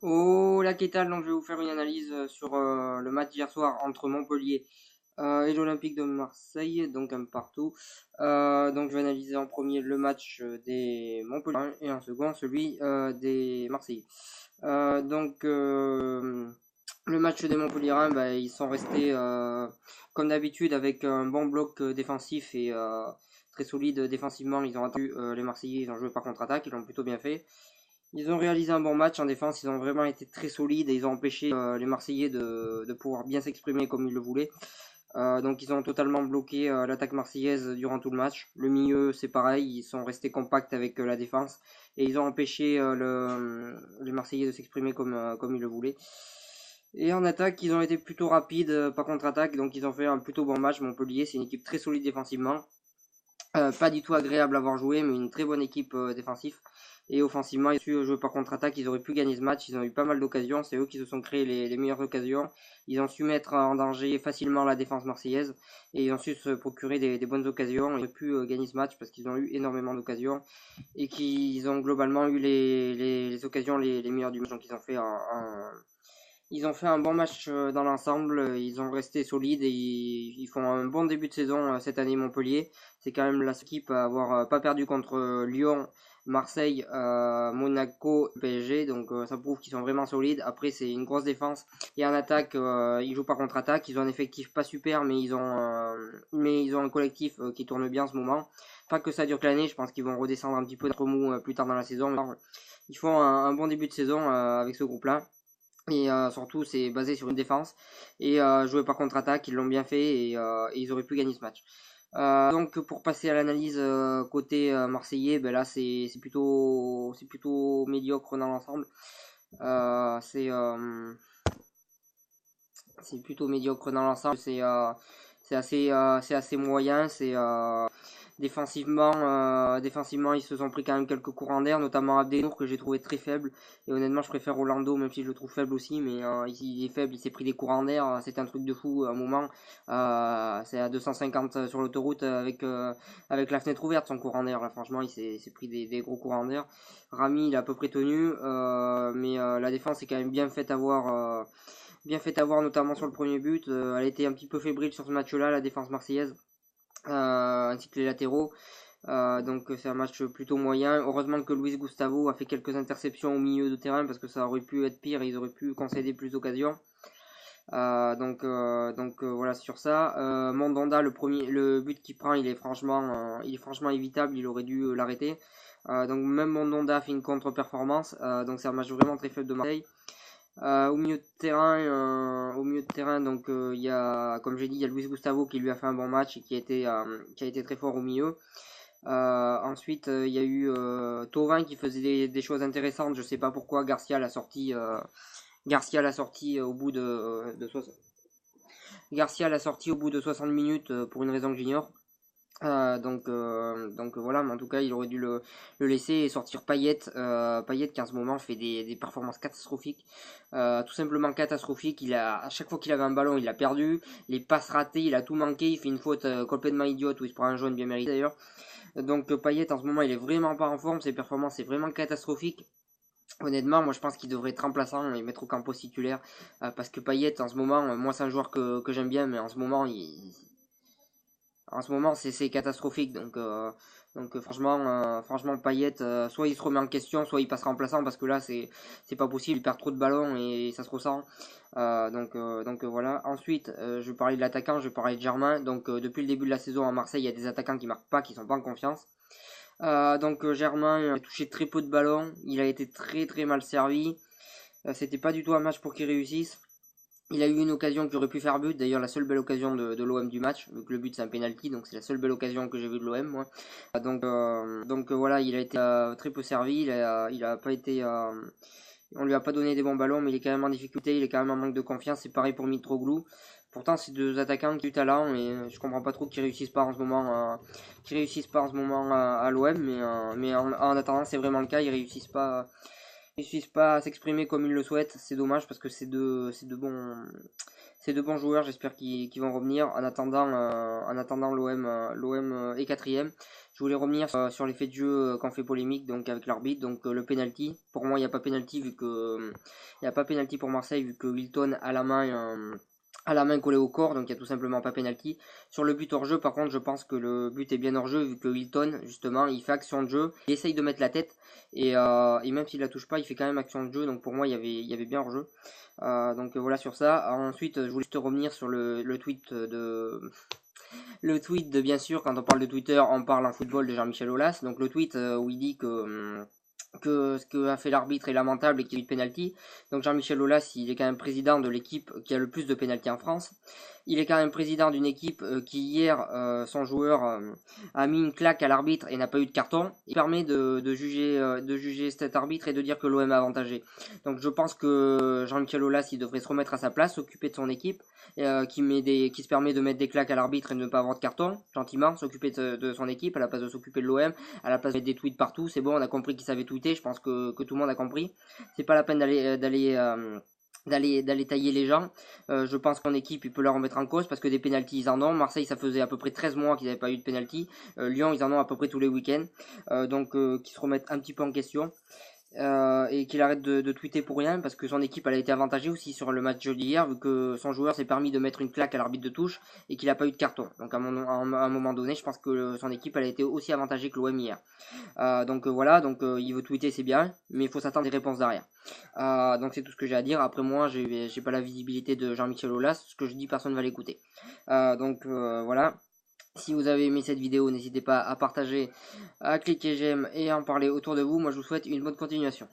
Oh la Kétal, donc je vais vous faire une analyse sur le match d'hier soir entre Montpellier et l'Olympique de Marseille, donc un partout. Donc je vais analyser en premier le match des Montpellier et en second celui des Marseillais. Le match des Montpelliérains, bah, ils sont restés comme d'habitude avec un bon bloc défensif et très solide défensivement. Ils ont attendu les Marseillais, ils ont joué par contre-attaque, ils l'ont plutôt bien fait. Ils ont réalisé un bon match en défense, ils ont vraiment été très solides et ils ont empêché les Marseillais de pouvoir bien s'exprimer comme ils le voulaient. Donc ils ont totalement bloqué l'attaque marseillaise durant tout le match. Le milieu c'est pareil, ils sont restés compacts avec la défense et ils ont empêché les Marseillais de s'exprimer comme ils le voulaient. Et en attaque, ils ont été plutôt rapides par contre-attaque, donc ils ont fait un plutôt bon match. Montpellier, c'est une équipe très solide défensivement. Pas du tout agréable à avoir joué, mais une très bonne équipe défensive. Et offensivement, ils ont su jouer par contre-attaque, ils auraient pu gagner ce match, ils ont eu pas mal d'occasions, c'est eux qui se sont créés les meilleures occasions. Ils ont su mettre en danger facilement la défense marseillaise et ils ont su se procurer des bonnes occasions. Ils auraient pu gagner ce match parce qu'ils ont eu énormément d'occasions et qu'ils ont globalement eu les occasions les meilleures du match. Donc ils ont fait un bon match dans l'ensemble, ils ont resté solides et ils font un bon début de saison cette année Montpellier. C'est quand même la seule équipe à avoir pas perdu contre Lyon, Marseille, Monaco, PSG. Donc ça prouve qu'ils sont vraiment solides. Après c'est une grosse défense et en attaque ils jouent par contre-attaque. Ils ont un effectif pas super mais ils ont un collectif qui tourne bien en ce moment. Pas que ça dure que l'année, je pense qu'ils vont redescendre un petit peu de remous plus tard dans la saison. Mais ils font un bon début de saison avec ce groupe-là. Et surtout, c'est basé sur une défense. Et jouer par contre-attaque, ils l'ont bien fait et ils auraient pu gagner ce match. Donc pour passer à l'analyse côté marseillais, ben là c'est plutôt médiocre dans l'ensemble. Euh, c'est euh, c'est plutôt médiocre dans l'ensemble. C'est assez moyen. Défensivement, ils se sont pris quand même quelques courants d'air, notamment Abdenour que j'ai trouvé très faible. Et honnêtement, je préfère Orlando, même si je le trouve faible aussi. Mais il est faible, il s'est pris des courants d'air. C'était un truc de fou à un moment. C'est à 250 sur l'autoroute avec la fenêtre ouverte, son courant d'air. Là, franchement, il s'est pris des gros courants d'air. Rami, il a à peu près tenu. Mais la défense est quand même bien fait avoir notamment sur le premier but. Elle a été un petit peu fébrile sur ce match-là, la défense marseillaise, ainsi que les latéraux. Donc c'est un match plutôt moyen. Heureusement que Luis Gustavo a fait quelques interceptions au milieu de terrain parce que ça aurait pu être pire et ils auraient pu concéder plus d'occasions. Voilà sur ça. Mandanda, le but qu'il prend, il est franchement évitable. Il aurait dû l'arrêter. Donc même Mandanda a fait une contre-performance. Donc c'est un match vraiment très faible de Marseille. Au milieu de terrain, donc il y a, comme j'ai dit, il y a Luis Gustavo qui lui a fait un bon match et qui a été très fort au milieu. Ensuite, il y a eu Thauvin qui faisait des choses intéressantes. Je sais pas pourquoi Garcia l'a sorti au bout de 60. Garcia l'a sorti au bout de 60 minutes pour une raison que j'ignore. Donc voilà, mais en tout cas, il aurait dû le laisser et sortir Payet. Payet qui en ce moment fait des performances catastrophiques. Tout simplement catastrophiques. À chaque fois qu'il avait un ballon, il l'a perdu. Les passes ratées, il a tout manqué. Il fait une faute complètement idiote où il se prend un jaune bien mérité d'ailleurs. Donc Payet en ce moment, il est vraiment pas en forme. Ses performances, c'est vraiment catastrophique. Honnêtement, moi je pense qu'il devrait être remplaçant et mettre au campo titulaire. Parce que Payet en ce moment, moi c'est un joueur que j'aime bien, mais en ce moment, c'est catastrophique. Donc franchement, Payet, soit il se remet en question, soit il passe remplaçant parce que là, c'est pas possible. Il perd trop de ballons et ça se ressent. Voilà. Ensuite, je vais parler de l'attaquant, je vais parler de Germain. Donc, depuis le début de la saison à Marseille, il y a des attaquants qui marquent pas, qui sont pas en confiance. Germain a touché très peu de ballons. Il a été très très mal servi. C'était pas du tout un match pour qu'il réussisse. Il a eu une occasion qui aurait pu faire but, d'ailleurs la seule belle occasion de l'OM du match, vu que le but c'est un penalty, donc c'est la seule belle occasion que j'ai vue de l'OM moi. Voilà, il a été très peu servi, il a pas été, on lui a pas donné des bons ballons, mais il est quand même en difficulté, il est quand même en manque de confiance, c'est pareil pour Mitroglou. Pourtant c'est deux attaquants qui ont du talent et je comprends pas trop qu'ils réussissent pas en ce moment, à l'OM, mais en attendant c'est vraiment le cas, ils réussissent pas. réussissent pas à s'exprimer comme ils le souhaitent, c'est dommage parce que c'est de bons joueurs, j'espère qu'ils vont revenir. En attendant l'OM est quatrième. Je voulais revenir sur les faits de jeu qu'on fait polémique donc avec l'arbitre, donc le penalty. Pour moi, il n'y a pas penalty vu que il y a pas penalty pour Marseille vu que Wilton a la main collée au corps, donc il n'y a tout simplement pas penalty. Sur le but hors jeu, par contre, je pense que le but est bien hors jeu vu que Wilton, justement, il fait action de jeu, il essaye de mettre la tête et même s'il la touche pas, il fait quand même action de jeu. Donc pour moi, il y avait bien hors jeu. Donc voilà sur ça. Ensuite, je voulais juste revenir sur le tweet le tweet de, bien sûr, quand on parle de Twitter, on parle en football de Jean-Michel Aulas. Donc le tweet où il dit que ce que a fait l'arbitre est lamentable et qu'il y a eu de pénalty. Donc Jean-Michel Aulas, il est quand même président de l'équipe qui a le plus de pénalty en France. Il est quand même président d'une équipe qui hier, son joueur a mis une claque à l'arbitre et n'a pas eu de carton. Il permet de juger cet arbitre et de dire que l'OM a avantagé. Donc je pense que Jean-Michel Aulas, il devrait se remettre à sa place, s'occuper de son équipe, qui se permet de mettre des claques à l'arbitre et de ne pas avoir de carton, gentiment, s'occuper de son équipe à la place de s'occuper de l'OM, à la place de mettre des tweets partout. C'est bon, on a compris qu'il savait tweeter, je pense que tout le monde a compris. C'est pas la peine d'aller tailler les gens. Je pense qu'en équipe, il peut leur remettre en cause parce que des pénaltys, ils en ont. Marseille, ça faisait à peu près 13 mois qu'ils n'avaient pas eu de pénalty. Lyon, ils en ont à peu près tous les week-ends. Donc, qu'ils se remettent un petit peu en question. Et qu'il arrête de tweeter pour rien parce que son équipe elle a été avantagée aussi sur le match d'hier vu que son joueur s'est permis de mettre une claque à l'arbitre de touche et qu'il n'a pas eu de carton. Donc à un moment donné, je pense que son équipe elle a été aussi avantagée que l'OM hier. Donc voilà, donc il veut tweeter, c'est bien, mais il faut s'attendre des réponses derrière. Donc c'est tout ce que j'ai à dire. Après moi, j'ai pas la visibilité de Jean-Michel Aulas, ce que je dis personne ne va l'écouter. Donc voilà. Si vous avez aimé cette vidéo, n'hésitez pas à partager, à cliquer j'aime et à en parler autour de vous. Moi je vous souhaite une bonne continuation.